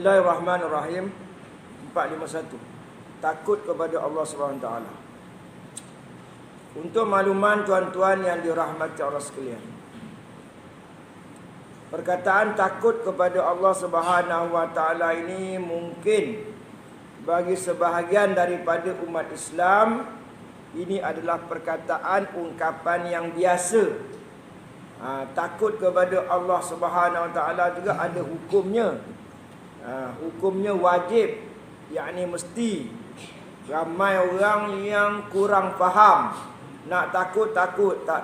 Bismillahirrahmanirrahim. 451. Takut kepada Allah SWT. Untuk makluman tuan-tuan yang dirahmati Allah sekalian, perkataan takut kepada Allah SWT ini mungkin bagi sebahagian daripada umat Islam ini adalah perkataan ungkapan yang biasa. Takut kepada Allah SWT juga ada hukumnya. Hukumnya wajib, yakni mesti. Ramai orang yang kurang faham. Nak takut, tak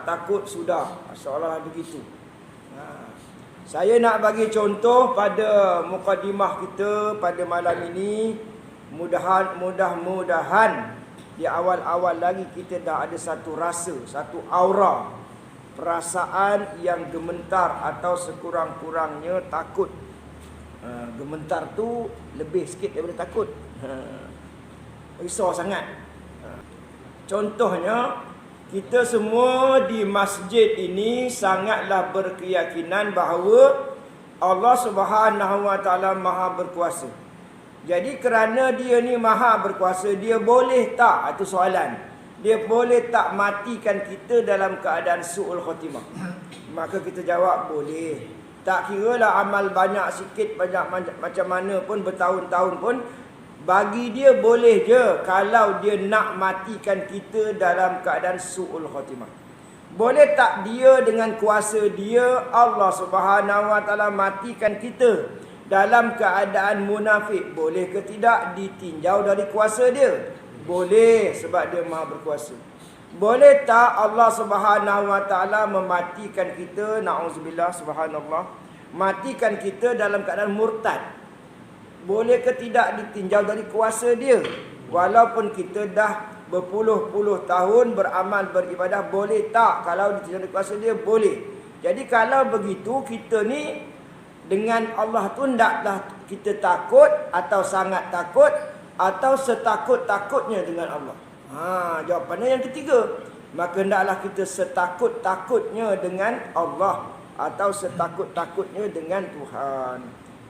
takut sudah. Seolah-olah begitu. Saya nak bagi contoh pada mukadimah kita pada malam ini. Mudah-mudahan di awal-awal lagi kita dah ada satu rasa, satu aura, perasaan yang gementar atau sekurang-kurangnya takut. Gementar tu lebih sikit daripada takut. Risau sangat. Contohnya, kita semua di masjid ini sangatlah berkeyakinan bahawa Allah Subhanahu Wa Taala Maha Berkuasa. Jadi kerana dia ni Maha Berkuasa, dia boleh tak? Itu soalan. Dia boleh tak matikan kita dalam keadaan su'ul khotimah? Maka kita jawab boleh. Tak kiralah amal banyak sikit, banyak macam mana pun, bertahun-tahun pun, bagi dia boleh je kalau dia nak matikan kita dalam keadaan su'ul khotimah. Boleh tak dia dengan kuasa dia, Allah Subhanahu Wa Taala matikan kita dalam keadaan munafik? Boleh ke tidak ditinjau dari kuasa dia? Boleh, sebab dia Maha Berkuasa. Boleh tak Allah Subhanahu Wa Taala mematikan kita, na'udzubillah, subhanallah, matikan kita dalam keadaan murtad? Boleh ke tidak ditinjau dari kuasa dia? Walaupun kita dah berpuluh-puluh tahun beramal beribadah, boleh tak kalau ditinjau dari kuasa dia? Boleh. Jadi kalau begitu, kita ni dengan Allah tu hendaklah kita takut atau sangat takut atau setakut-takutnya dengan Allah. Jawapannya yang ketiga. Maka hendaklah kita setakut-takutnya dengan Allah atau setakut-takutnya dengan Tuhan.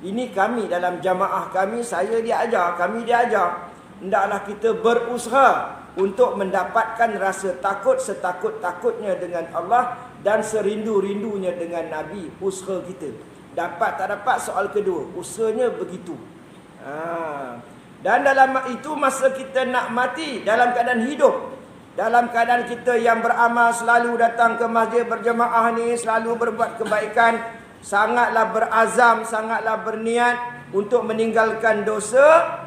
Ini kami dalam jamaah kami, kami diajar. Hendaklah kita berusaha untuk mendapatkan rasa takut setakut-takutnya dengan Allah dan serindu-rindunya dengan Nabi. Usaha kita. Dapat tak dapat soal kedua. Usahanya begitu. Dan dalam itu masa kita nak mati dalam keadaan hidup, dalam keadaan kita yang beramal, selalu datang ke masjid berjemaah ni, selalu berbuat kebaikan, sangatlah berazam, sangatlah berniat untuk meninggalkan dosa.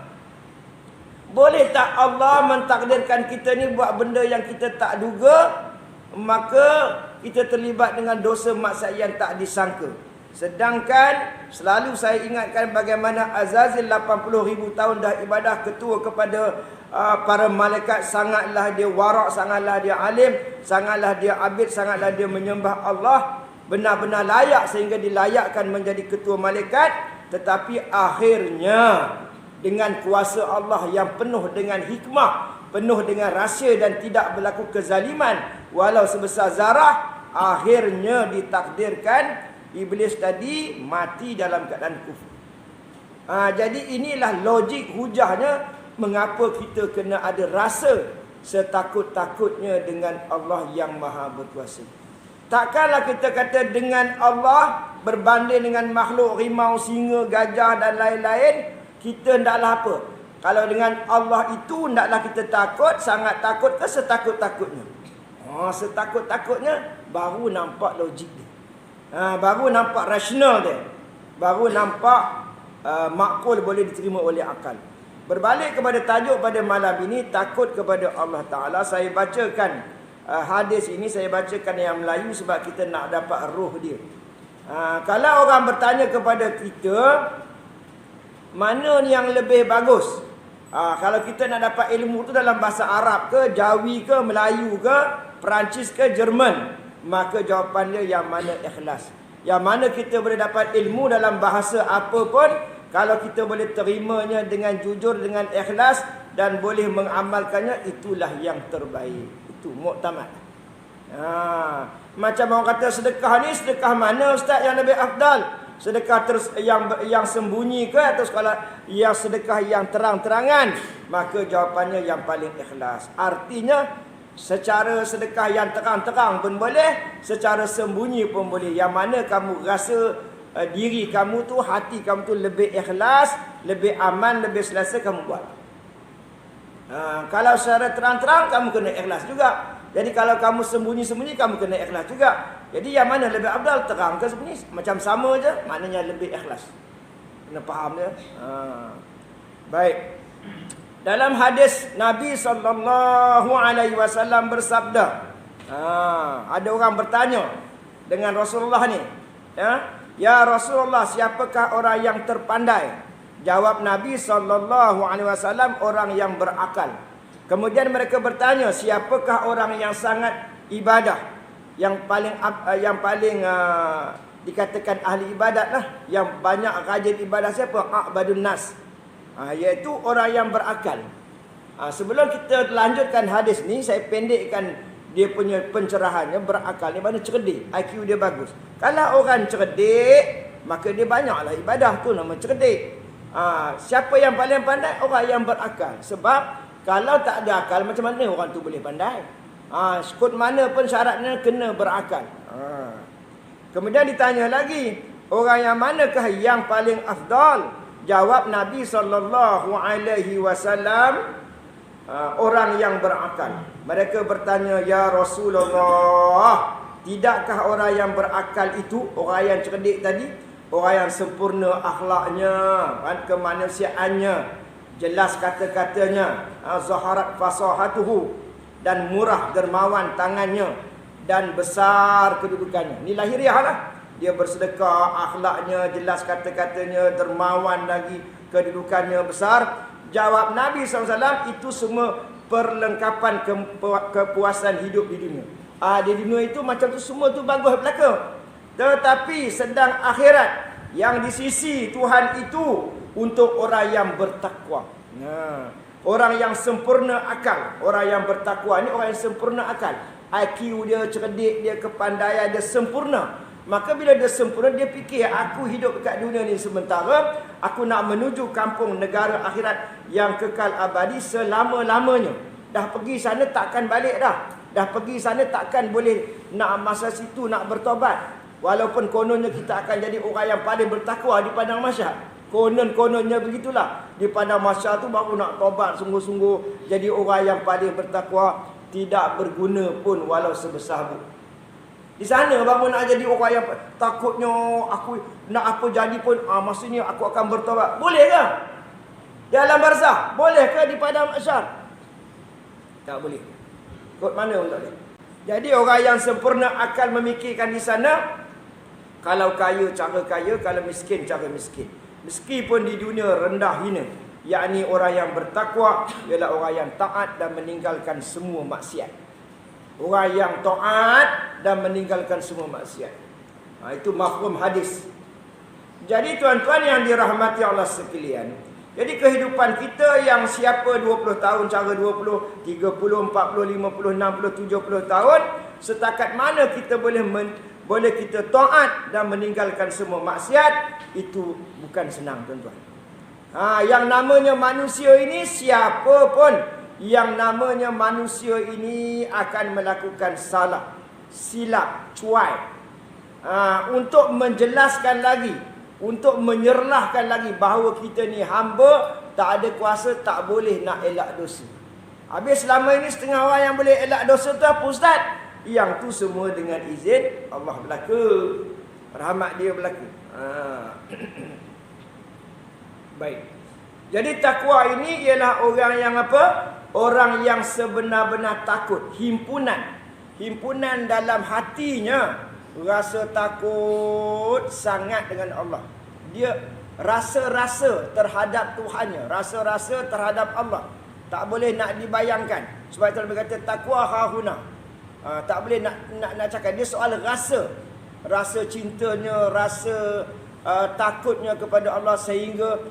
Boleh tak Allah mentakdirkan kita ni buat benda yang kita tak duga, maka kita terlibat dengan dosa maksiat yang tak disangka. Sedangkan selalu saya ingatkan bagaimana Azazil 80,000 tahun dah ibadah, ketua kepada para malaikat, sangatlah dia warak, sangatlah dia alim, sangatlah dia abid, sangatlah dia menyembah Allah, benar-benar layak sehingga dilayakkan menjadi ketua malaikat. Tetapi akhirnya dengan kuasa Allah yang penuh dengan hikmah, penuh dengan rahsia dan tidak berlaku kezaliman walau sebesar zarah, akhirnya ditakdirkan Iblis tadi mati dalam keadaan kufur. Jadi inilah logik hujahnya mengapa kita kena ada rasa setakut-takutnya dengan Allah yang Maha Berkuasa. Takkanlah kita kata dengan Allah berbanding dengan makhluk rimau, singa, gajah dan lain-lain, kita hendaklah apa? Kalau dengan Allah itu hendaklah kita takut, sangat takut ke setakut-takutnya? Setakut-takutnya baru nampak logik dia. Baru nampak rasional dia. Baru nampak makul, boleh diterima oleh akal. Berbalik kepada tajuk pada malam ini, takut kepada Allah Ta'ala. Saya bacakan hadis ini, saya bacakan yang Melayu sebab kita nak dapat roh dia. Kalau orang bertanya kepada kita, mana yang lebih bagus? Kalau kita nak dapat ilmu tu dalam bahasa Arab ke, Jawi ke, Melayu ke, Perancis ke, Jerman, maka jawapan dia yang mana ikhlas. Yang mana kita boleh dapat ilmu dalam bahasa apa pun, kalau kita boleh terimanya dengan jujur, dengan ikhlas dan boleh mengamalkannya, itulah yang terbaik. Itu muktamad. Macam orang kata sedekah ni, sedekah mana ustaz yang lebih afdal? sedekah yang sembunyi ke, atau kalau yang sedekah yang terang-terangan? Maka jawapannya yang paling ikhlas. Artinya secara sedekah yang terang-terang pun boleh, secara sembunyi pun boleh. Yang mana kamu rasa diri kamu tu, hati kamu tu lebih ikhlas, lebih aman, lebih selesa, kamu buat. Kalau secara terang-terang kamu kena ikhlas juga. Jadi kalau kamu sembunyi-sembunyi, kamu kena ikhlas juga. Jadi yang mana lebih afdal, terang ke sembunyi? Macam sama je, maknanya lebih ikhlas. Kena faham dia. Baik. Dalam hadis Nabi SAW bersabda, ada orang bertanya dengan Rasulullah ni, ya Rasulullah, siapakah orang yang terpandai? Jawab Nabi SAW, orang yang berakal. Kemudian mereka bertanya, siapakah orang yang sangat ibadah, yang paling dikatakan ahli ibadat lah, yang banyak rajin ibadah? Siapa? A'badun nas, iaitu orang yang berakal. Sebelum kita lanjutkan hadis ni, saya pendekkan dia punya pencerahannya. Berakal ni mana cerdik, IQ dia bagus. Kalau orang cerdik, maka dia banyaklah ibadah, tu nama cerdik. Siapa yang paling pandai? Orang yang berakal. Sebab kalau tak ada akal, macam mana orang tu boleh pandai? Skut mana pun syaratnya kena berakal. Kemudian ditanya lagi, orang yang manakah yang paling afdal? Jawab Nabi SAW, orang yang berakal. Mereka bertanya, ya Rasulullah, tidakkah orang yang berakal itu, orang yang cerdik tadi, orang yang sempurna akhlaknya, kemanusiaannya, jelas kata-katanya, zaharat fasahatuhu, dan murah dermawan tangannya, dan besar kedudukannya. Ini lahiriah lah. Dia bersedekah, akhlaknya jelas, kata-katanya dermawan, lagi kedudukannya besar. Jawab Nabi SAW, itu semua perlengkapan kepuasan hidup di dunia. Di dunia itu macam tu, semua tu bagus belaka. Tetapi sedang akhirat, yang di sisi Tuhan itu untuk orang yang bertakwa. Orang yang sempurna akal. Orang yang bertakwa ni orang yang sempurna akal. IQ dia cerdik, dia kepandaian dia sempurna. Maka bila dia sempurna, dia fikir, aku hidup kat dunia ni sementara, aku nak menuju kampung negara akhirat yang kekal abadi selama-lamanya. Dah pergi sana takkan balik dah. Dah pergi sana takkan boleh nak masa situ nak bertobat. Walaupun kononnya kita akan jadi orang yang paling bertakwa di padang mahsyar. Kononnya begitulah. Di padang mahsyar tu baru nak tobat sungguh-sungguh, jadi orang yang paling bertakwa, tidak berguna pun walau sebesar bu. Di sana baru nak jadi orang yang takutnya, aku nak apa jadi pun, maksudnya aku akan bertobat. Boleh ke? Di alam barzah boleh ke? Di padang mahsyar tak boleh. Kod mana pun tak boleh. Jadi orang yang sempurna akal memikirkan di sana, kalau kaya cara kaya, kalau miskin cara miskin. Meskipun di dunia rendah hina, yakni orang yang bertakwa ialah orang yang taat dan meninggalkan semua maksiat. Orang yang taat dan meninggalkan semua maksiat. Itu mafhum hadis. Jadi tuan-tuan yang dirahmati Allah sekalian, jadi kehidupan kita yang siapa 20 tahun cara 20, 30, 40, 50, 60, 70 tahun, setakat mana kita boleh kita taat dan meninggalkan semua maksiat, itu bukan senang tuan-tuan. Yang namanya manusia ini, siapa pun yang namanya manusia ini akan melakukan salah, silap, cuai. Untuk menjelaskan lagi, untuk menyerlahkan lagi bahawa kita ni hamba, tak ada kuasa, tak boleh nak elak dosa. Habis selama ini setengah orang yang boleh elak dosa tu apa ustaz? Yang tu semua dengan izin Allah belaka. Rahmat dia belaka. Baik. Jadi takwa ini ialah orang yang apa? Orang yang sebenar-benar takut. Himpunan dalam hatinya rasa takut sangat dengan Allah. Dia rasa-rasa terhadap Tuhannya, rasa-rasa terhadap Allah. Tak boleh nak dibayangkan. Sebab itu Nabi kata takwa hahuna. Tak boleh nak cakap. Dia soal rasa. Rasa cintanya, rasa takutnya kepada Allah, sehingga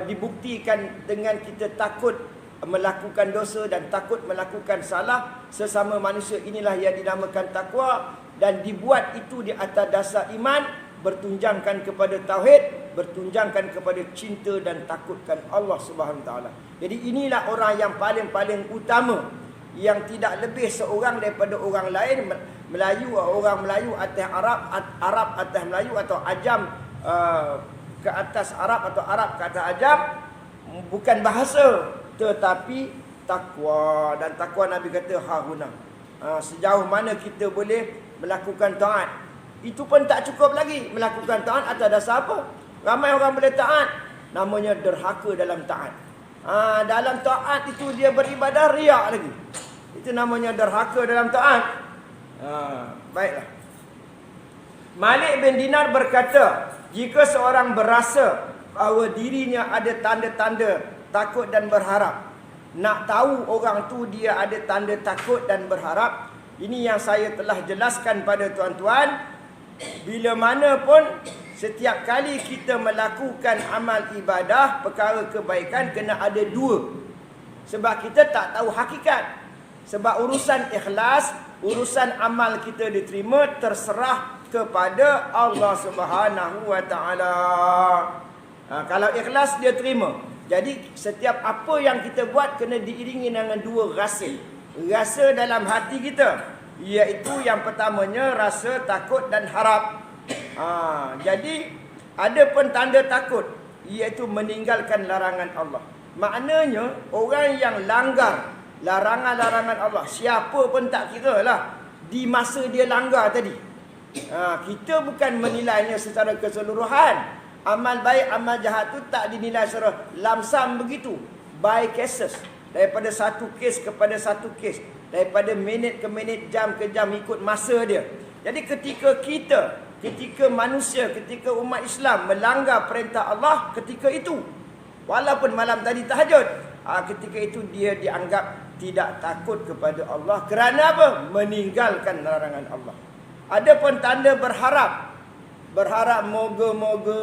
dibuktikan dengan kita takut melakukan dosa dan takut melakukan salah sesama manusia. Inilah yang dinamakan takwa, dan dibuat itu di atas dasar iman, bertunjangkan kepada tauhid, bertunjangkan kepada cinta dan takutkan Allah Subhanahu Wa Taala. Jadi inilah orang yang paling-paling utama, yang tidak lebih seorang daripada orang lain. Orang Melayu atas Arab, Arab atas Melayu, atau Ajam ke atas Arab, atau Arab ke atas Ajam. Bukan bahasa, tetapi takwa. Dan takwa Nabi kata hahuna. Sejauh mana kita boleh melakukan taat, itu pun tak cukup lagi. Melakukan taat atas dasar apa? Ramai orang boleh taat, namanya derhaka dalam taat. Dalam taat itu dia beribadah riak lagi, itu namanya derhaka dalam taat. Baiklah. Malik bin Dinar berkata, jika seorang berasa bahawa dirinya ada tanda-tanda takut dan berharap, nak tahu orang tu dia ada tanda takut dan berharap, ini yang saya telah jelaskan pada tuan-tuan. Bila mana pun, setiap kali kita melakukan amal ibadah, perkara kebaikan, kena ada dua. Sebab kita tak tahu hakikat. Sebab urusan ikhlas, urusan amal kita diterima, terserah kepada Allah Subhanahu Wa Taala. Kalau ikhlas, dia terima. Jadi setiap apa yang kita buat kena diiringi dengan dua rasa. Rasa dalam hati kita, iaitu yang pertamanya rasa takut dan harap. Jadi ada pun tanda takut, iaitu meninggalkan larangan Allah. Maknanya orang yang langgar larangan-larangan Allah, siapa pun tak kira lah, di masa dia langgar tadi. Kita bukan menilainya secara keseluruhan. Amal baik, amal jahat tu tak dinilai secara lamsam begitu. By cases. Daripada satu kes kepada satu kes. Daripada minit ke minit, jam ke jam, ikut masa dia. Jadi ketika manusia, ketika umat Islam melanggar perintah Allah ketika itu, walaupun malam tadi tahajud, ketika itu dia dianggap tidak takut kepada Allah. Kerana apa? Meninggalkan larangan Allah. Ada pun tanda berharap. Berharap moga-moga.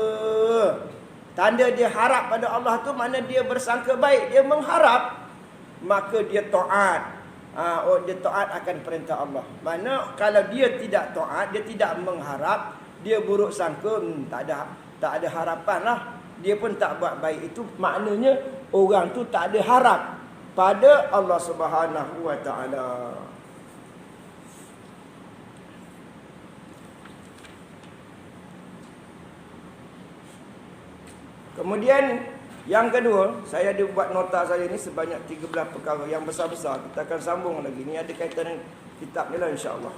Tanda dia harap pada Allah tu mana dia bersangka baik, dia mengharap, maka dia taat. Dia taat akan perintah Allah. Mana kalau dia tidak taat, dia tidak mengharap, dia buruk sangka, tak ada harapan lah, dia pun tak buat baik. Itu maknanya orang tu tak ada harap pada Allah Subhanahu Wa Taala. Kemudian yang kedua, saya ada buat nota saya ni sebanyak 13 perkara yang besar-besar. Kita akan sambung lagi. Ni ada kaitan dengan kitab ni lah, insya-Allah.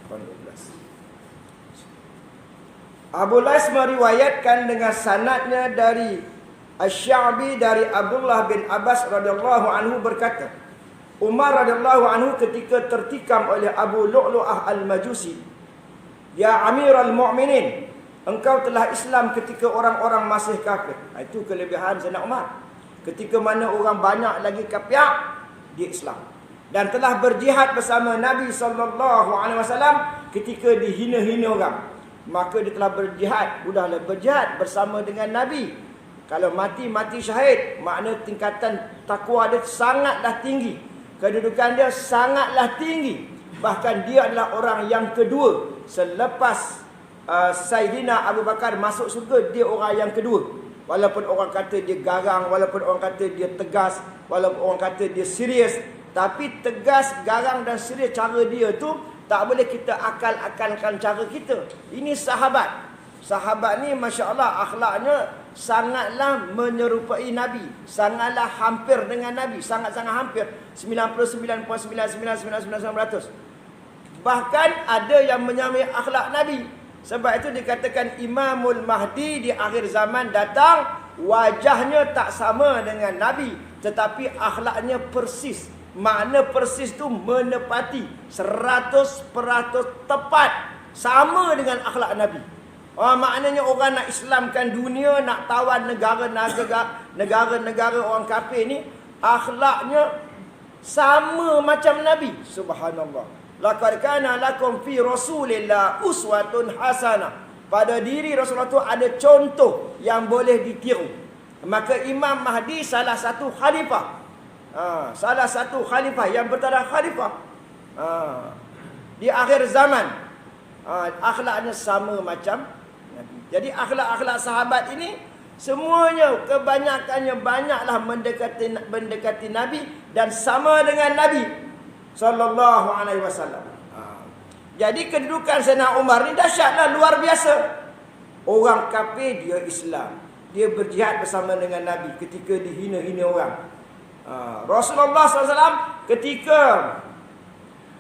18. Abu Lais meriwayatkan dengan sanadnya dari Asy-Sya'bi dari Abdullah bin Abbas radhiyallahu anhu berkata, Umar radhiyallahu anhu ketika tertikam oleh Abu Lu'lu'ah al-Majusi, "Ya Amirul Mu'minin, engkau telah Islam ketika orang-orang masih kafir." Itu kelebihan Sayyidina Umar. Ketika mana orang banyak lagi kafir, dia Islam. Dan telah berjihad bersama Nabi SAW ketika dihina-hina orang. Maka dia telah berjihad, udahlah berjihad bersama dengan Nabi. Kalau mati syahid, makna tingkatan takwa dia sangatlah tinggi. Kedudukan dia sangatlah tinggi. Bahkan dia adalah orang yang kedua selepas Sayyidina Abu Bakar masuk surga, dia orang yang kedua. Walaupun orang kata dia garang, walaupun orang kata dia tegas, walaupun orang kata dia serius, tapi tegas, garang dan serius cara dia tu tak boleh kita akal-akalkan cara kita. Ini sahabat. Sahabat ni masya-Allah akhlaknya sangatlah menyerupai Nabi, sangatlah hampir dengan Nabi, sangat-sangat hampir, 99.99999%. Bahkan ada yang menyamai akhlak Nabi. Sebab itu dikatakan Imamul Mahdi di akhir zaman datang, wajahnya tak sama dengan Nabi, tetapi akhlaknya persis. Makna persis tu menepati 100% tepat sama dengan akhlak Nabi. Maknanya orang nak Islamkan dunia, nak tawan negara-negara orang kafir ni, akhlaknya sama macam Nabi. Subhanallah. Laqad kana lakum fi Rasulillah uswatun hasanah. Pada diri Rasulullah tu ada contoh yang boleh ditiru. Maka Imam Mahdi salah satu khalifah. Salah satu khalifah yang bertaraf khalifah. di akhir zaman. Akhlaknya sama macam Nabi. Jadi akhlak-akhlak sahabat ini semuanya, kebanyakannya banyaklah mendekati Nabi dan sama dengan Nabi sallallahu alaihi wasallam. Jadi kedudukan Sayyidina Umar ni dahsyatlah, luar biasa. Orang kafir dia Islam. Dia berjihad bersama dengan Nabi ketika dihina-hina orang. Rasulullah SAW ketika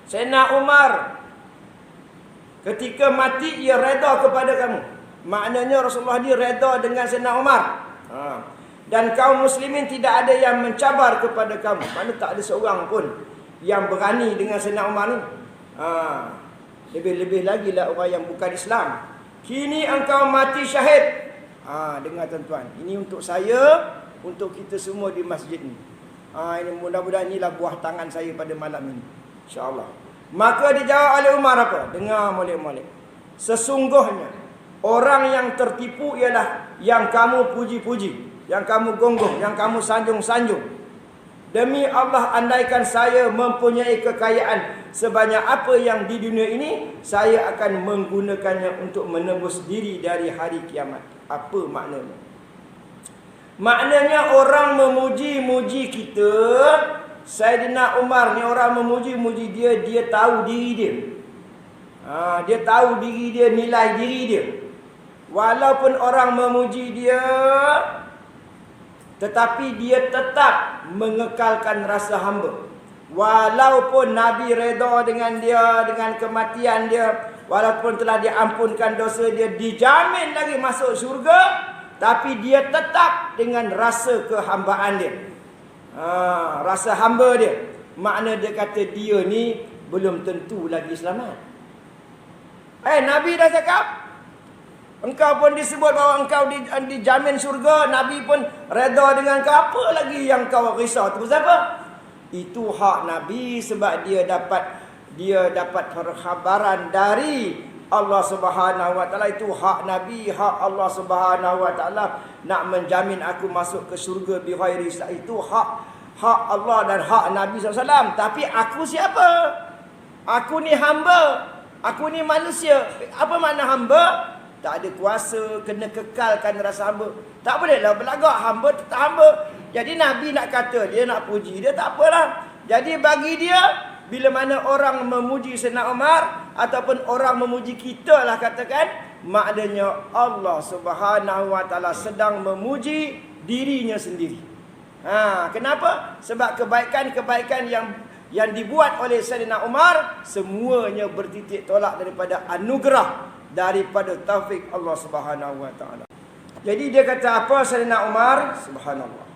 Sayyidina Umar ketika mati, ia reda kepada kamu. Maknanya Rasulullah ni reda dengan Sayyidina Umar. Dan kaum muslimin tidak ada yang mencabar kepada kamu. Mana tak ada seorang pun yang berani dengan Sayyidina Umar ni. Lebih-lebih lagi lah orang yang bukan Islam. Kini engkau mati syahid. Dengar tuan-tuan, ini untuk saya, untuk kita semua di masjid ni. Ini mudah-mudahan inilah buah tangan saya pada malam ini, insya-Allah. Maka dijawab oleh Umar apa? Dengar molek-molek. Sesungguhnya orang yang tertipu ialah yang kamu puji-puji, yang kamu gonggong, yang kamu sanjung-sanjung. Demi Allah, andaikan saya mempunyai kekayaan sebanyak apa yang di dunia ini, saya akan menggunakannya untuk menebus diri dari hari kiamat. Apa maknanya? Maknanya orang memuji-muji kita. Sayyidina Umar ni orang memuji-muji dia, dia tahu diri dia. Dia tahu diri dia, nilai diri dia. Walaupun orang memuji dia, tetapi dia tetap mengekalkan rasa hamba. Walaupun Nabi redha dengan dia, dengan kematian dia, walaupun telah diampunkan dosa dia, dijamin lagi masuk syurga, tapi dia tetap dengan rasa kehambaan dia. Rasa hamba dia. Makna dia kata dia ni belum tentu lagi selamat. Nabi dah cakap, engkau pun disebut bahawa engkau dijamin syurga, Nabi pun redha dengan kau, apa lagi yang kau risau? Terus apa? Itu hak Nabi sebab dia dapat perkhabaran dari Allah Subhanahu Wa Taala. Itu hak Nabi, hak Allah Subhanahu Wa Taala nak menjamin aku masuk ke syurga bi ghairi hisab. Itu hak Allah dan hak Nabi SAW. Tapi aku siapa? Aku ni hamba. Aku ni manusia. Apa makna hamba? Tak ada kuasa, kena kekalkan rasa hamba. Tak bolehlah berlagak, hamba tetap hamba. Jadi Nabi nak kata, dia nak puji dia, tak apalah. Jadi bagi dia, bila mana orang memuji Sayyidina Umar, ataupun orang memuji kita lah katakan, maknanya Allah Subhanahu Wa Taala sedang memuji dirinya sendiri. Kenapa? Sebab kebaikan-kebaikan yang dibuat oleh Sayyidina Umar, semuanya bertitik tolak daripada anugerah, daripada taufik Allah Subhanahu Wa Taala. Jadi dia kata apa Sayyidina Umar? Subhanallah.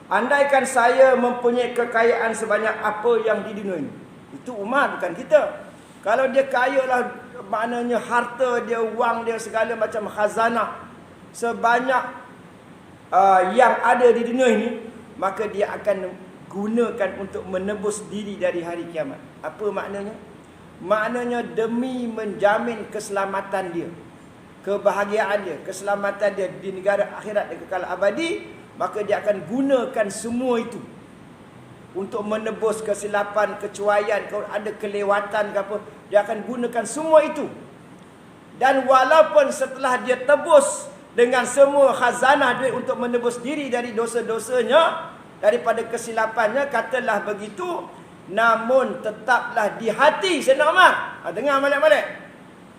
Andaikan saya mempunyai kekayaan sebanyak apa yang di dunia ini. Itu Umar, bukan kita. Kalau dia kaya lah, maknanya harta dia, wang dia, segala macam khazanah sebanyak yang ada di dunia ini, maka dia akan gunakan untuk menebus diri dari hari kiamat. Apa maknanya? Maknanya demi menjamin keselamatan dia, kebahagiaan dia, keselamatan dia di negara akhirat dan kekal abadi, maka dia akan gunakan semua itu untuk menebus kesilapan, kecuaian, kalau ada kelewatan ke apa, dia akan gunakan semua itu. Dan walaupun setelah dia tebus dengan semua khazanah duit untuk menebus diri dari dosa-dosanya, daripada kesilapannya, katalah begitu, namun tetaplah di hati Sayyidina Umar. Dengar balik-balik.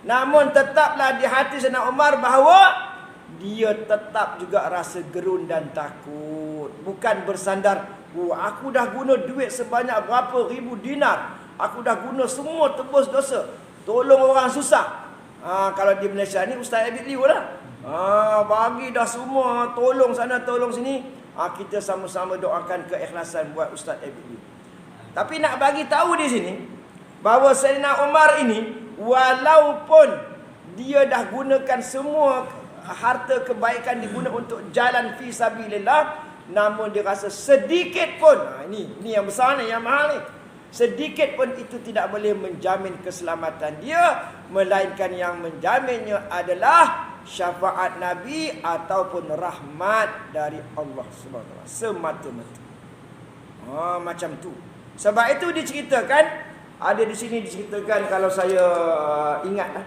Namun tetaplah di hati Sayyidina Umar bahawa dia tetap juga rasa gerun dan takut. Bukan bersandar, aku dah guna duit sebanyak berapa ribu dinar, aku dah guna semua tebus dosa, tolong orang susah. Kalau di Malaysia ni Ustaz Abid Liu lah. Bagi dah semua, tolong sana tolong sini. Kita sama-sama doakan keikhlasan buat Ustaz Abid Liu. Tapi nak bagi tahu di sini bahawa Sayyidina Umar ini, walaupun dia dah gunakan semua harta kebaikan, diguna untuk jalan fi sabilillah, namun dia rasa sedikit pun, ini yang besar ni, yang mahal ni, sedikit pun itu tidak boleh menjamin keselamatan dia, melainkan yang menjaminnya adalah syafaat Nabi ataupun rahmat dari Allah Subhanahu Wa Taala semata-mata. Macam tu. Sebab itu diceritakan Ada di sini diceritakan kalau saya ingat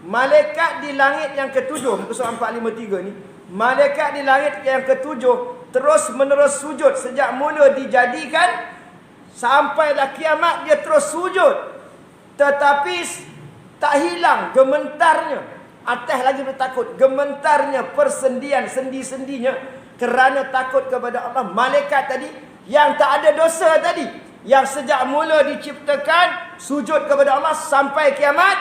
malaikat di langit yang ketujuh, muka surat 453 ni, malaikat di langit yang ketujuh terus menerus sujud sejak mula dijadikan sampailah kiamat, dia terus sujud. Tetapi tak hilang gementarnya. Atas lagi bertakut, gementarnya persendian, sendi-sendinya kerana takut kepada Allah. Malaikat tadi yang tak ada dosa tadi, yang sejak mula diciptakan sujud kepada Allah sampai kiamat,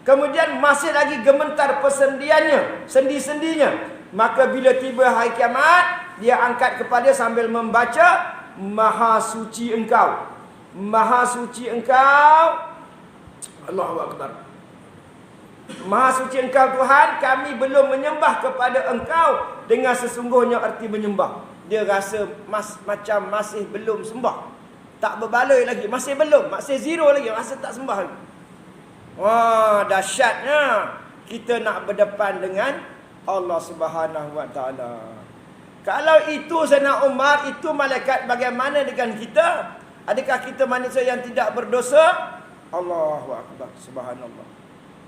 kemudian masih lagi gementar persendiannya, sendi-sendinya. Maka bila tiba hari kiamat, dia angkat kepala sambil membaca, Maha suci engkau, Maha suci engkau, Allahu Akbar. Maha suci engkau Tuhan, kami belum menyembah kepada engkau dengan sesungguhnya erti menyembah. Dia rasa macam masih belum sembah, tak berbaloi lagi, masih belum, masih zero lagi, masih tak sembah lagi. Wah, dahsyatnya kita nak berdepan dengan Allah Subhanahu Wa Taala. Kalau itu Sayyidina Umar, itu malaikat, bagaimana dengan kita? Adakah kita manusia yang tidak berdosa? Allahu Akbar, subhanallah.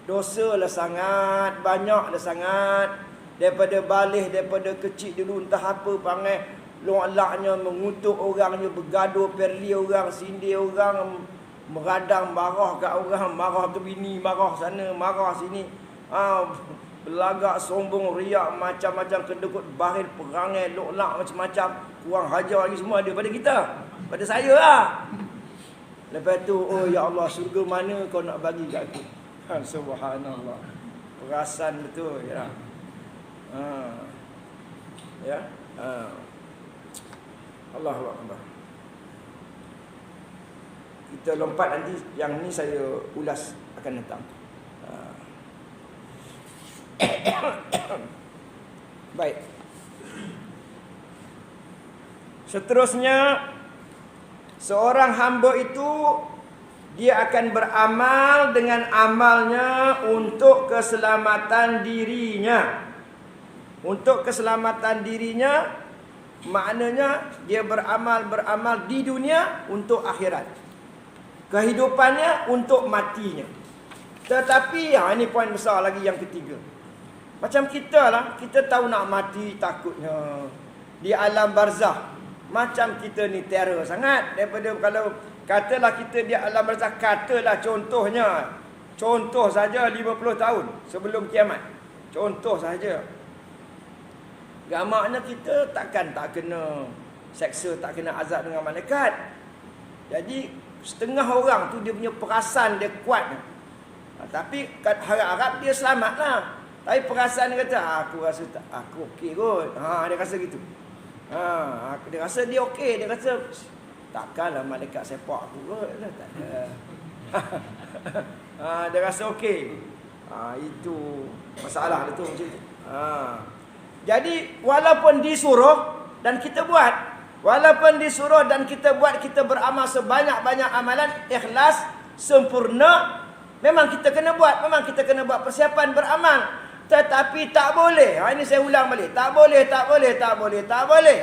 Dosa lah sangat, banyak lah sangat. Daripada balik, daripada kecil dulu entah apa panggil luak-laknya, mengutuk orangnya, bergaduh, perli orang, sindir orang, meradang, marah kat orang, marah ke bini, marah sana, marah sini. Belagak, sombong, riak, macam-macam, kedekut, bahil, perangai, luak-lak, macam-macam. Kurang hajar lagi semua ada pada kita, pada saya lah. Lepas tu, oh ya Allah, syurga mana kau nak bagi kat aku? Subhanallah. Perasan betul ya. Ya. Allahu Akbar. Kita lompat nanti, yang ni saya ulas akan datang. Baik. Seterusnya, seorang hamba itu dia akan beramal dengan amalnya untuk keselamatan dirinya. Untuk keselamatan dirinya, maknanya dia beramal di dunia untuk akhirat. Kehidupannya untuk matinya. Tetapi ini poin besar lagi yang ketiga. Macam kita lah, kita tahu nak mati takutnya di alam barzah. Macam kita ni terror sangat daripada kalau katalah kita di alam barzah, katalah contohnya, contoh saja 50 tahun sebelum kiamat. Contoh saja. Gamaknya kita takkan tak kena seksa, tak kena azab dengan malaikat. Jadi setengah orang tu dia punya perasan dia kuat. Tapi harap-harap dia selamat lah. Tapi perasaan dia kata, aku rasa tak, aku okey kot. Dia rasa gitu. Dia rasa dia okey. Dia rasa, takkanlah malaikat sepak aku kot. Tak ada. Dia rasa okey. Itu masalah dia tu macam tu. Jadi, walaupun disuruh dan kita buat. Walaupun disuruh dan kita buat, kita beramal sebanyak-banyak amalan, ikhlas, sempurna. Memang kita kena buat. Memang kita kena buat persiapan beramal. Tetapi tak boleh. Ini saya ulang balik. Tak boleh.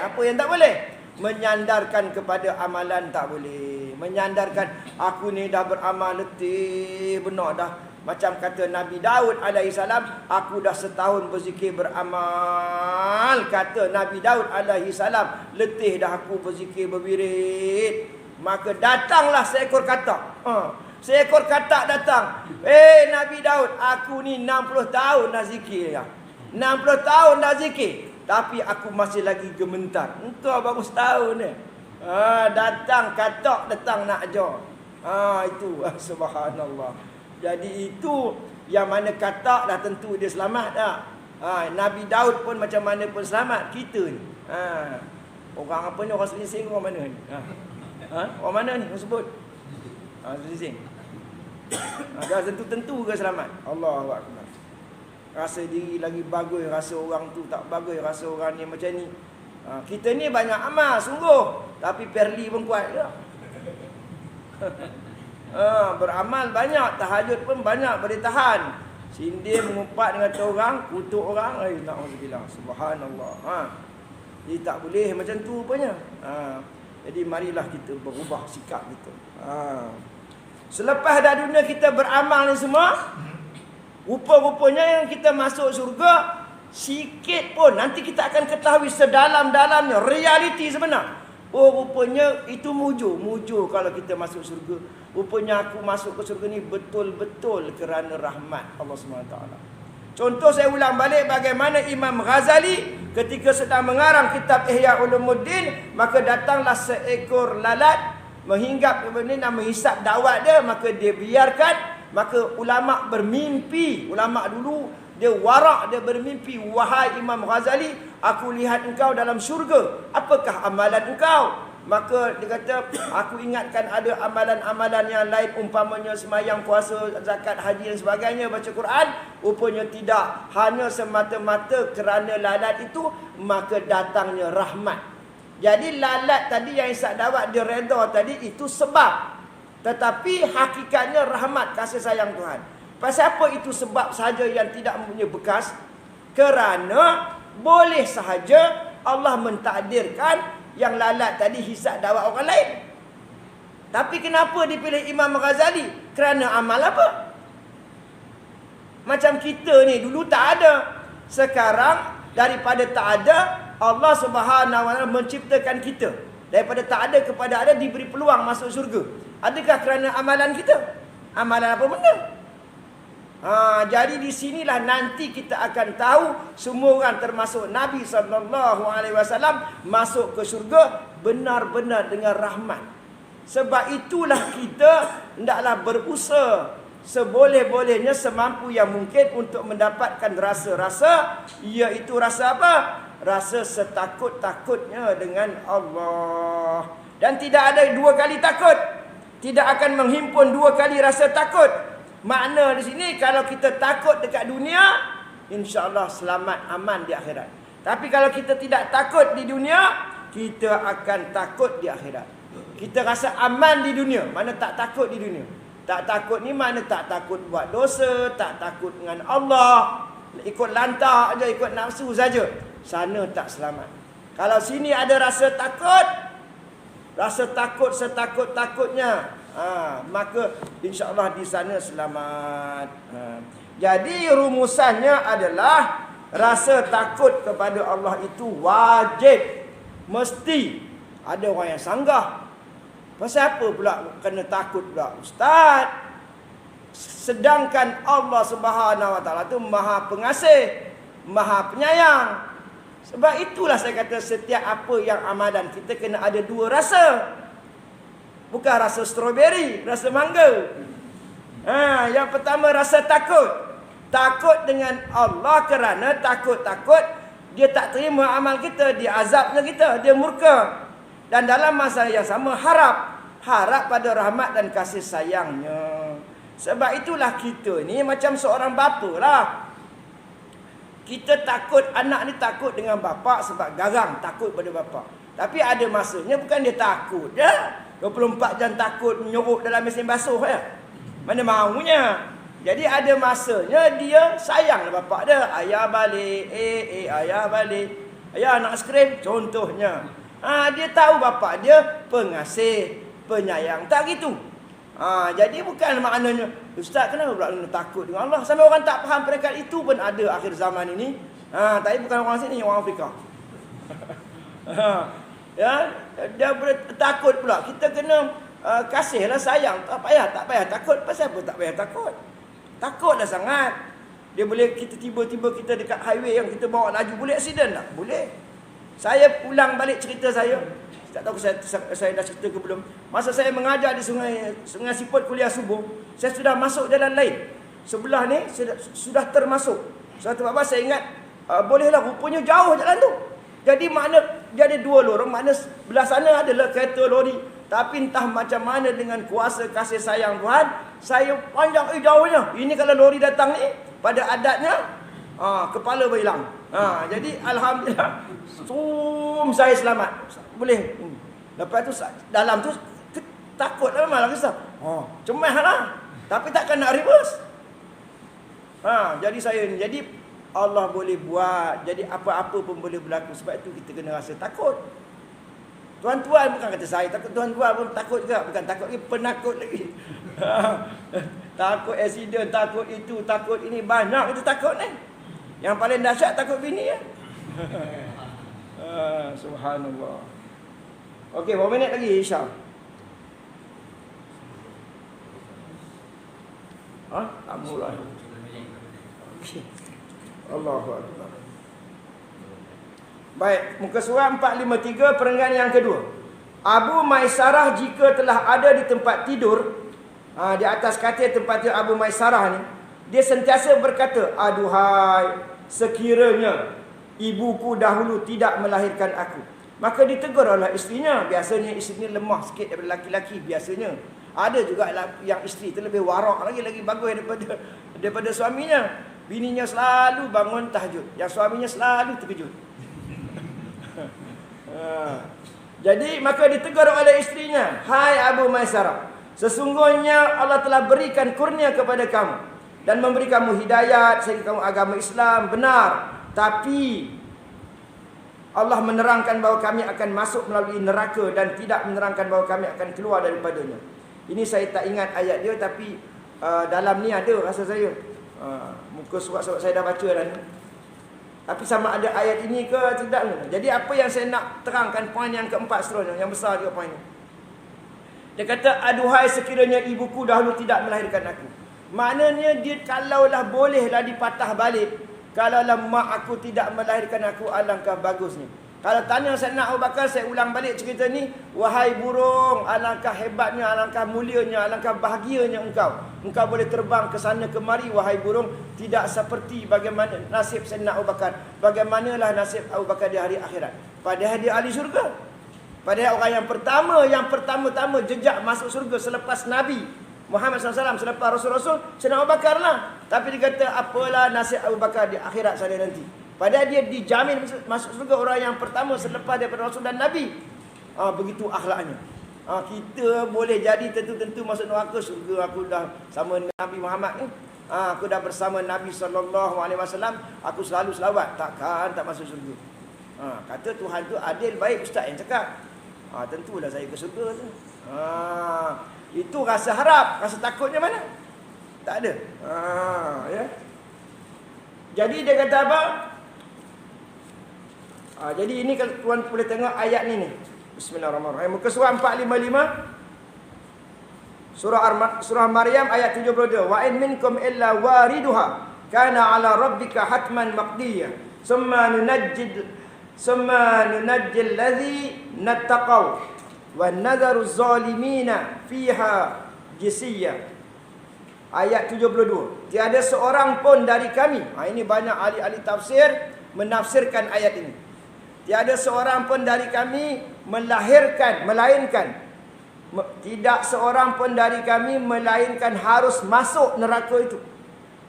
Apa yang tak boleh? Menyandarkan kepada amalan tak boleh. Menyandarkan, aku ni dah beramal letih, benar dah. Macam kata Nabi Daud alaihissalam, aku dah setahun berzikir beramal. Kata Nabi Daud alaihissalam, letih dah aku berzikir berwirid. Maka datanglah seekor katak. Seekor katak datang. Nabi Daud, aku ni 60 tahun dah zikir ya. 60 tahun dah zikir, tapi aku masih lagi gementar. Entah baru setahun ni. Datang katak, datang nak ajar. Itu subhanallah. Jadi itu yang mana katak dah tentu dia selamat dah. Nabi Daud pun macam mana pun selamat. Kita ni. Orang apa ni? Orang Selising orang mana ni? Orang mana ni? Orang sebut? Selising. Dah tentu ke selamat? Allahu Akbar. Rasa diri lagi bagus, rasa orang tu tak bagus, rasa orang ni macam ni. Kita ni banyak amal sungguh, tapi perli pun kuat je. Beramal banyak, tahajud pun banyak, boleh tahan. Sindir, mengumpat dengan orang, kutuk orang, na'udzubillah, subhanallah. Jadi tak boleh macam tu rupanya. Jadi marilah kita berubah sikap kita. Selepas dah dunia kita beramal ni semua, rupa-rupanya yang kita masuk surga, sikit pun nanti kita akan ketahui sedalam-dalamnya realiti sebenar. Oh, rupanya itu mujur kalau kita masuk surga. Rupanya aku masuk ke surga ni betul-betul kerana rahmat Allah SWT. Contoh saya ulang balik bagaimana Imam Ghazali ketika sedang mengarang kitab Ihya Ulumuddin, maka datanglah seekor lalat menghinggap dan menghisap dawat dia, maka dia biarkan, maka ulama bermimpi, ulama dulu dia warak, dia bermimpi, wahai Imam Ghazali, aku lihat engkau dalam syurga, apakah amalan engkau? Maka dia kata, aku ingatkan ada amalan-amalan yang lain, umpamanya semayang, puasa, zakat, haji dan sebagainya, baca Quran. Rupanya tidak, hanya semata-mata kerana lalat itu, maka datangnya rahmat. Jadi lalat tadi yang isap dawat dia reda tadi itu sebab, tetapi hakikatnya rahmat kasih sayang Tuhan. Pasal apa itu sebab sahaja yang tidak mempunyai bekas? Kerana boleh sahaja Allah mentakdirkan yang lalat tadi hisap dawat orang lain. Tapi kenapa dipilih Imam Ghazali? Kerana amal apa? Macam kita ni dulu tak ada, sekarang daripada tak ada, Allah Subhanahu Wa Taala menciptakan kita. Daripada tak ada kepada ada, diberi peluang masuk surga. Adakah kerana amalan kita? Amalan apa benda? Jadi di sinilah nanti kita akan tahu semua orang termasuk Nabi SAW masuk ke surga benar-benar dengan rahmat. Sebab itulah kita hendaklah berusaha seboleh-bolehnya, semampu yang mungkin untuk mendapatkan rasa-rasa, iaitu rasa apa? Rasa setakut-takutnya dengan Allah. Dan tidak ada dua kali takut. Tidak akan menghimpun dua kali rasa takut. Makna di sini, kalau kita takut dekat dunia, insya-Allah selamat aman di akhirat. Tapi kalau kita tidak takut di dunia, kita akan takut di akhirat. Kita rasa aman di dunia, mana tak takut di dunia. Tak takut ni mana tak takut buat dosa, tak takut dengan Allah, ikut lantak aja, ikut nafsu saja. Sana tak selamat. Kalau sini ada rasa takut, rasa takut setakut-takutnya, maka insya-Allah di sana selamat. Jadi rumusannya adalah rasa takut kepada Allah itu wajib, mesti. Ada orang yang sanggah, pasal apa pula kena takut pula ustaz? Sedangkan Allah Subhanahu Wa Taala tu Maha Pengasih, Maha Penyayang. Sebab itulah saya kata setiap apa yang amalan kita kena ada dua rasa. Bukan rasa stroberi, rasa mangga. Yang pertama rasa takut. Takut dengan Allah kerana takut-takut dia tak terima amal kita, dia azabnya kita, dia murka. Dan dalam masa yang sama harap pada rahmat dan kasih sayangnya. Sebab itulah kita ni macam seorang bapa lah. Kita takut, anak ni takut dengan bapa sebab garang, takut pada bapa. Tapi ada masanya bukan dia takut dia. 24 jam takut menyorok dalam mesin basuh ya. Mana maunya. Jadi ada masanya dia sayang bapak dia. Ayah balik, ayah balik. Ayah nak skrin contohnya. Dia tahu bapak dia pengasih, penyayang. Tak gitu. Jadi bukan maknanya ustaz kenapa pula takut dengan Allah? Sampai orang tak faham peringkat itu pun ada akhir zaman ini. Tapi bukan orang sini, orang Afrika. Ya, dia takut pula. Kita kena kasihlah, sayang. Tak payah takut. Pasal apa tak payah takut? Takutlah sangat. Dia boleh kita tiba-tiba kita dekat highway yang kita bawa laju, boleh accident tak? Boleh. Saya ulang balik cerita saya. Tak tahu saya dah cerita ke belum. Masa saya mengajar di Sungai Siput kuliah subuh, saya sudah masuk jalan lain. Sebelah ni sudah termasuk. Suatu apa saya ingat, bolehlah, rupanya jauh jalan tu. Jadi makna dia ada dua lorong, makna belah sana adalah kereta lori. Tapi entah macam mana dengan kuasa kasih sayang Tuhan, saya panjang jauhnya. Ini kalau lori datang ni, pada adatnya kepala berhilang. Jadi alhamdulillah, saya selamat. Boleh. Lepas tu dalam tu takutlah memang kisah. Cemaslah. Tapi takkan nak reverse. Jadi Allah boleh buat. Jadi apa-apa pun boleh berlaku. Sebab itu kita kena rasa takut. Tuan-tuan bukan kata saya takut, tuan-tuan pun takut juga. Bukan takut lagi, penakut lagi. Takut accident, takut itu, takut ini. Banyak itu takut ni. Yang paling dahsyat takut bini ya. Subhanallah. Okey, berapa minit lagi Isya? Tak mula. Okey. Allahu Akbar. Baik, muka surah 453 perenggan yang kedua. Abu Maisarah jika telah ada di tempat tidur, di atas katil tempat tidur Abu Maisarah ni, dia sentiasa berkata, aduhai, sekiranya ibuku dahulu tidak melahirkan aku. Maka ditegur oleh isterinya. Biasanya isterinya lemah sikit daripada laki-laki biasanya. Ada juga yang isteri itu lebih warak lagi bagus daripada suaminya. Bininya selalu bangun tahajud, yang suaminya selalu terkejut. Jadi maka ditegur oleh isterinya, hai Abu Maisarah, sesungguhnya Allah telah berikan kurnia kepada kamu dan memberi kamu hidayat sehingga kamu agama Islam benar. Tapi Allah menerangkan bahawa kami akan masuk melalui neraka dan tidak menerangkan bahawa kami akan keluar daripadanya. Ini saya tak ingat ayat dia, tapi dalam ni ada rasa saya. Muka surat-surat saya dah baca dah ni. Tapi sama ada ayat ini ke tidak. Jadi apa yang saya nak terangkan, poin yang keempat seterusnya, yang besar juga poin ini. Dia kata, aduhai sekiranya ibuku dahulu tidak melahirkan aku. Maknanya dia kalaulah bolehlah dipatah balik, kalaulah mak aku tidak melahirkan aku, alangkah bagusnya. Kalau tanya Sayyidina Abu Bakar, saya ulang balik cerita ni. Wahai burung, alangkah hebatnya, alangkah mulianya, alangkah bahagianya engkau. Engkau boleh terbang ke sana kemari, wahai burung. Tidak seperti bagaimana nasib Sayyidina Abu Bakar. Bagaimanalah nasib Abu Bakar di hari akhirat. Padahal dia ahli syurga. Padahal orang yang pertama-tama jejak masuk syurga selepas Nabi Muhammad SAW, selepas Rasul-Rasul, Sayyidina Abu Bakar lah. Tapi dia kata, apalah nasib Abu Bakar di akhirat sana nanti. Padahal dia dijamin masuk surga orang yang pertama selepas daripada Rasul dan Nabi. Begitu akhlaknya. Kita boleh jadi tentu-tentu masuk neraka. Surga aku dah sama Nabi Muhammad ni. Aku dah bersama Nabi SAW. Aku selalu selawat. Takkan tak masuk surga. Kata Tuhan tu adil, baik ustaz yang cakap. Tentulah saya ke surga tu. Itu rasa harap. Rasa takutnya mana? Tak ada. Ya. Jadi dia kata apa? Jadi ini kalau tuan boleh tengok ayat ni. Bismillahirrahmanirrahim. Muka surah 455. Surah Maryam ayat 72. Wa in minkum illa wariduha kana ala rabbika hatman maqdiya. Summa nunajjil ladzi nattaqaw wa nadharu zalimina fiha jisiya. Ayat 72. Tiada seorang pun dari kami. Ini banyak ahli-ahli tafsir menafsirkan ayat ini. Tiada seorang pun dari kami melainkan tidak seorang pun dari kami melainkan harus masuk neraka itu.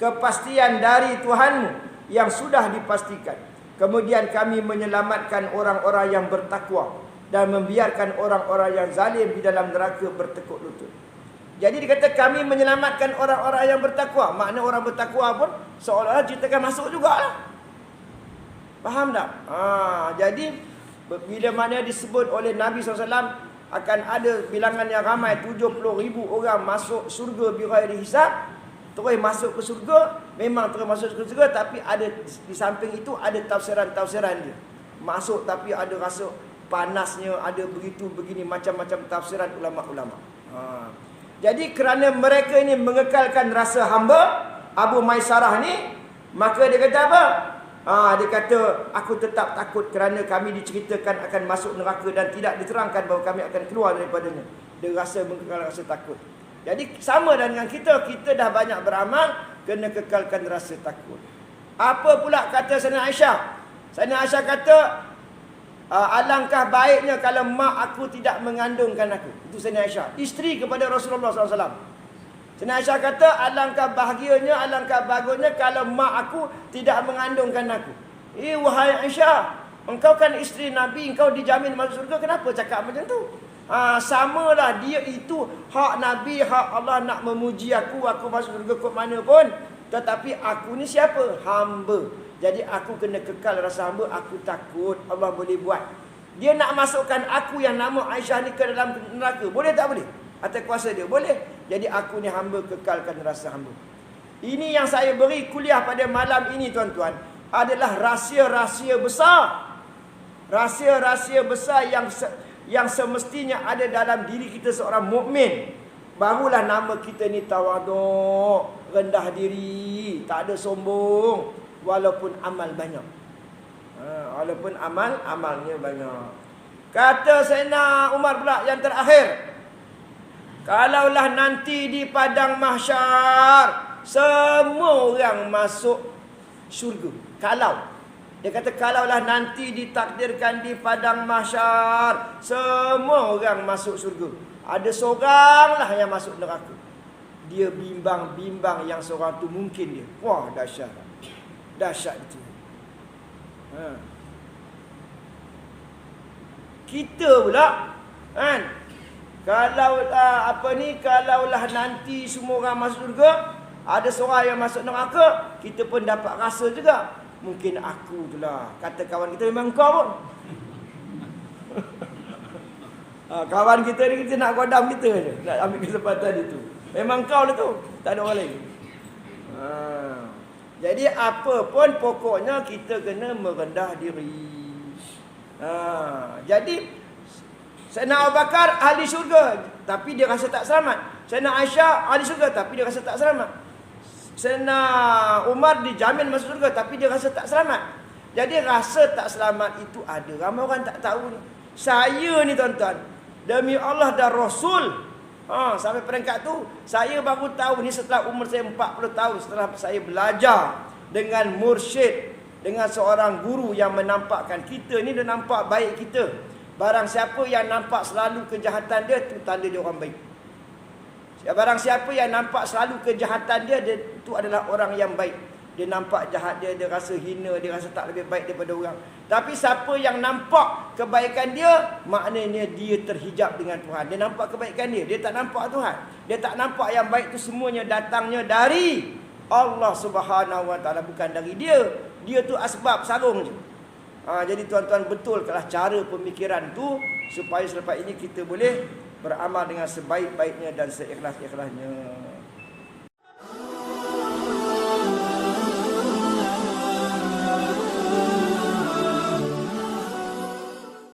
Kepastian dari Tuhanmu yang sudah dipastikan. Kemudian kami menyelamatkan orang-orang yang bertakwa dan membiarkan orang-orang yang zalim di dalam neraka bertekuk lutut. Jadi dikata kami menyelamatkan orang-orang yang bertakwa. Makna orang bertakwa pun seolah-olah kita akan masuk jugalah. Faham tak? Jadi bila mana disebut oleh Nabi SAW akan ada bilangan yang ramai 70,000 orang masuk surga bighairi hisab, terus masuk ke surga, memang terus masuk ke surga, tapi ada di samping itu ada tafsiran-tafsiran dia. Masuk tapi ada rasa panasnya, ada begitu begini macam-macam tafsiran ulama-ulama. Jadi kerana mereka ini mengekalkan rasa hamba, Abu Maisarah ni, maka dia kata apa? Dia kata, aku tetap takut kerana kami diceritakan akan masuk neraka dan tidak diterangkan bahawa kami akan keluar daripadanya. Dia rasa mengekal rasa takut. Jadi sama dengan kita dah banyak beramal, kena kekalkan rasa takut. Apa pula kata Sayyidina Aisyah? Sayyidina Aisyah kata, alangkah baiknya kalau mak aku tidak mengandungkan aku. Itu Sayyidina Aisyah, isteri kepada Rasulullah SAW. Sayyidina Aisyah kata, alangkah bahagianya, alangkah bagusnya kalau mak aku tidak mengandungkan aku. Wahai Aisyah, engkau kan isteri Nabi, engkau dijamin masuk surga, kenapa cakap macam tu? Samalah dia itu hak Nabi, hak Allah nak memuji aku masuk surga ke mana pun. Tetapi aku ni siapa? Hamba. Jadi aku kena kekal rasa hamba, aku takut Allah boleh buat Dia nak masukkan aku yang nama Aisyah ni ke dalam neraka. Boleh tak boleh? Atas kuasa dia. Boleh. Jadi aku ni hamba kekalkan rasa hamba. Ini yang saya beri kuliah pada malam ini tuan-tuan. Adalah rahsia-rahsia besar. Rahsia-rahsia besar yang semestinya ada dalam diri kita seorang mukmin. Barulah nama kita ni tawaduk, rendah diri, tak ada sombong, walaupun amal banyak. Walaupun amalnya banyak. Kata Sayyidina Umar pula yang terakhir, kalaulah nanti di padang mahsyar semua orang masuk syurga. Dia kata kalaulah nanti ditakdirkan di padang mahsyar semua orang masuk syurga, ada seoranglah yang masuk neraka. Dia bimbang-bimbang yang seorang tu mungkin dia. Wah, dahsyat. Dahsyat itu. Kita pula kan, kalaulah nanti semua orang masuk syurga, ada seorang yang masuk neraka, kita pun dapat rasa juga. Mungkin aku tu lah. Kata kawan kita, memang kau pun. Kawan kita ni, kita nak godam kita je. Nak ambil kesempatan itu. Memang kau lah tu. Tak ada orang lain. Jadi apa pun pokoknya kita kena merendah diri. Jadi Sayyidina Abu Bakar ahli syurga, tapi dia rasa tak selamat. Sayyidina Aisyah ahli syurga, tapi dia rasa tak selamat. Sayyidina Umar dijamin masuk syurga, tapi dia rasa tak selamat. Jadi rasa tak selamat itu ada. Ramai orang tak tahu ni. Saya ni tuan-tuan, demi Allah dan Rasul, sampai peringkat tu, saya baru tahu ni setelah umur saya 40 tahun, setelah saya belajar dengan mursyid, dengan seorang guru yang menampakkan kita ni, dia nampak baik kita. Barang siapa yang nampak selalu kejahatan dia, tu tanda dia orang baik. Barang siapa yang nampak selalu kejahatan dia, itu adalah orang yang baik. Dia nampak jahat dia rasa hina, dia rasa tak lebih baik daripada orang. Tapi siapa yang nampak kebaikan dia, maknanya dia terhijab dengan Tuhan. Dia nampak kebaikan dia tak nampak Tuhan. Dia tak nampak yang baik itu semuanya datangnya dari Allah Subhanahu Wa Taala, bukan dari dia. Dia tu asbab, sarung je. Jadi tuan-tuan, betul kalau cara pemikiran tu, supaya selepas ini kita boleh beramal dengan sebaik-baiknya dan seikhlas-ikhlasnya.